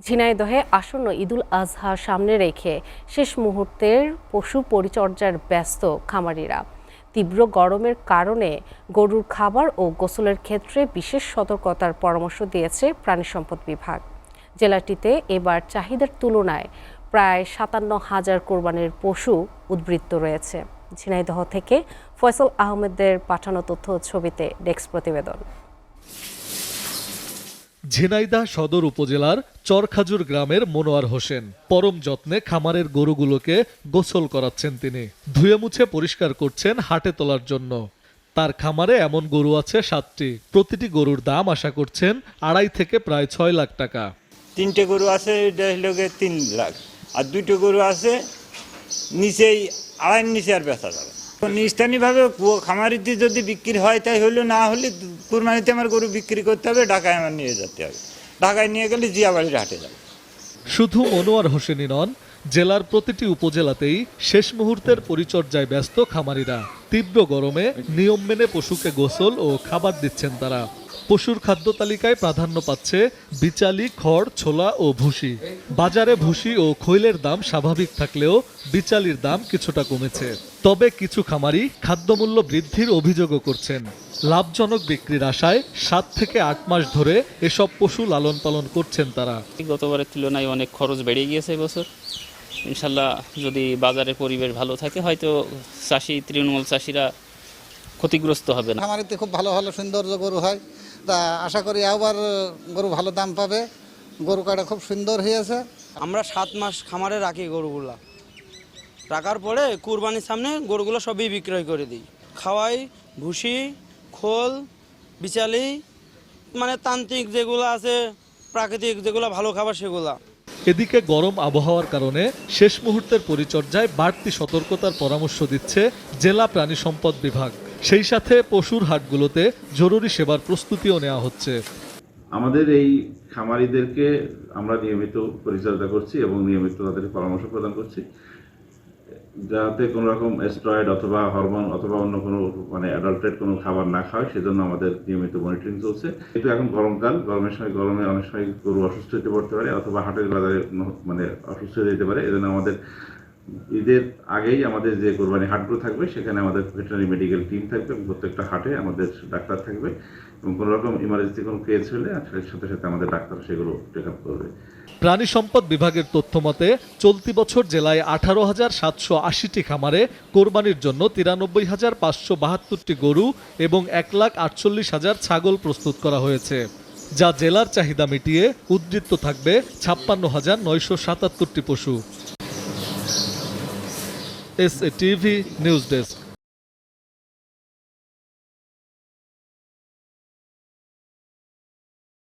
ঝিনাইদহে আসন্ন ঈদুল আজহা সামনে রেখে শেষ মুহূর্তের পশু পরিচর্যার ব্যস্ত খামারিরা। তীব্র গরমের কারণে গরুর খাবার ও গোসলের ক্ষেত্রে বিশেষ সতর্কতার পরামর্শ দিয়েছে প্রাণী সম্পদ বিভাগ। জেলাটিতে এবার চাহিদার তুলনায় প্রায় ৫৭,০০০ কোরবানির পশু উদ্বৃত্ত রয়েছে। ঝিনাইদহ থেকে ফয়সাল আহমেদের পাঠানো তথ্য ছবিতে ডেস্ক প্রতিবেদন। ঝিনাইদহ সদর উপজেলার চরখাজুর গ্রামের মনোয়ার হোসেন পরম যত্নে খামারের গরুগুলোকে গোসল করাচ্ছেন। তিনি ধুয়ে মুছে পরিষ্কার করছেন হাটে তোলার জন্য। তার খামারে এমন গরু আছে ৭টি। প্রতিটি গরুর দাম আশা করছেন ২.৫ থেকে প্রায় ৬ লাখ টাকা। ৩টে গরু আছে, এটা হলো ৩ লাখ, আর 2টে গরু আছে নিচেই ২.৫ নিচে আর বেচা যাবে। স্থানীয়ভাবে খামারিতে যদি বিক্রি হয় তাই হলো, না হলে কুরবানিতে আমার গরু বিক্রি করতে হবে, ঢাকায় আমার নিয়ে যেতে হবে। ঢাকায় নিয়ে গেলে জিয়াবাড়ির হাটে যাবে। শুধু মনোয়ার হোসেনই নন, জেলার প্রতিটি উপজেলাতেই শেষ মুহূর্তের পরিচর্যায় ব্যস্ত খামারিরা। তীব্র গরমে নিয়ম মেনে পশুকে গোসল ও খাবার দিচ্ছেন তারা। পশুর খাদ্য তালিকায় প্রাধান্য পাচ্ছে বিচালি, খড়, ছোলা ও ভুসি। বাজারে ভুসি ও খৈলের দাম স্বাভাবিক থাকলেও বিচালির দাম কিছুটা কমেছে। তবে কিছু খামারি খাদ্যমূল্য বৃদ্ধির অভিযোগও করছেন। লাভজনক বিক্রির আশায় ৭ থেকে ৮ মাস ধরে এসব পশু লালন পালন করছেন তারা। গতবারের তুলনায় অনেক খরচ বেড়ে গিয়েছে এবছর। ইনশাল্লাহ যদি বাজারের পরিবেশ ভালো থাকে হয়তো তৃণমূল চাষিরা ক্ষতিগ্রস্ত হবে না। খামারিতে খুব ভালো ভালো সৌন্দর্য গরু হয়, তা আশা করি আবার গরু ভালো দাম পাবে। গরু কাটা খুব সুন্দর হয়েছে। আমরা 7 মাস খামারে রাখি গরুগুলা, রাখার পরে কুরবানির সামনে গরুগুলো সবই বিক্রয় করে দিই। খাওয়াই ভুসি, খোল, বিচালি, মানে তান্ত্রিক যেগুলো আছে, প্রাকৃতিক যেগুলো ভালো খাবার সেগুলা। এদিকে গরম আবহাওয়ার কারণে শেষ মুহূর্তের পরিচর্যায় বাড়তি সতর্কতার পরামর্শ দিচ্ছে জেলা প্রাণী সম্পদ বিভাগ। সেই সাথে পশুর হাটগুলোতে জরুরি সেবার প্রস্তুতিও নেওয়া হচ্ছে। আমাদের এই খামারিদেরকে আমরা নিয়মিত পরিচর্যা করছি এবং নিয়মিত তাদের পরামর্শ প্রদান করছি, যাতে কোনো রকম স্টেরয়েড অথবা হরমোন অথবা অন্য কোনো অ্যাডাল্টেড কোনো খাবার না খায়, সেজন্য আমাদের নিয়মিত মনিটরিং চলছে। কিন্তু এখন গরমকাল, গরমের সময় গরমে অনেক সময় গরু অসুস্থ হতে পড়তে পারে অথবা হাটের বাজারে অসুস্থ হয়ে যেতে পারে। এজন্য আমাদের ঈদের আগেই আমাদের যে কোরবানি হাটগুলো থাকবে সেখানে আমাদের ভেটেরিনারি মেডিকেল টিম থাকবে এবং প্রত্যেকটা হাটে আমাদের ডাক্তার থাকবে এবং কোনো রকম ইমার্জেন্সি কোনো কেস হলে সাথে সাথে আমাদের ডাক্তার সেগুলো টেক আপ করবে। প্রাণী সম্পদ বিভাগের তথ্য মতে চলতি বছর জেলায় 18,780টি খামারে কোরবানির জন্য 93,572টি গরু এবং 1,48,000 ছাগল প্রস্তুত করা হয়েছে, যা জেলার চাহিদা মিটিয়ে উদ্বৃত্ত থাকবে 56,977টি পশু। SATV news desk.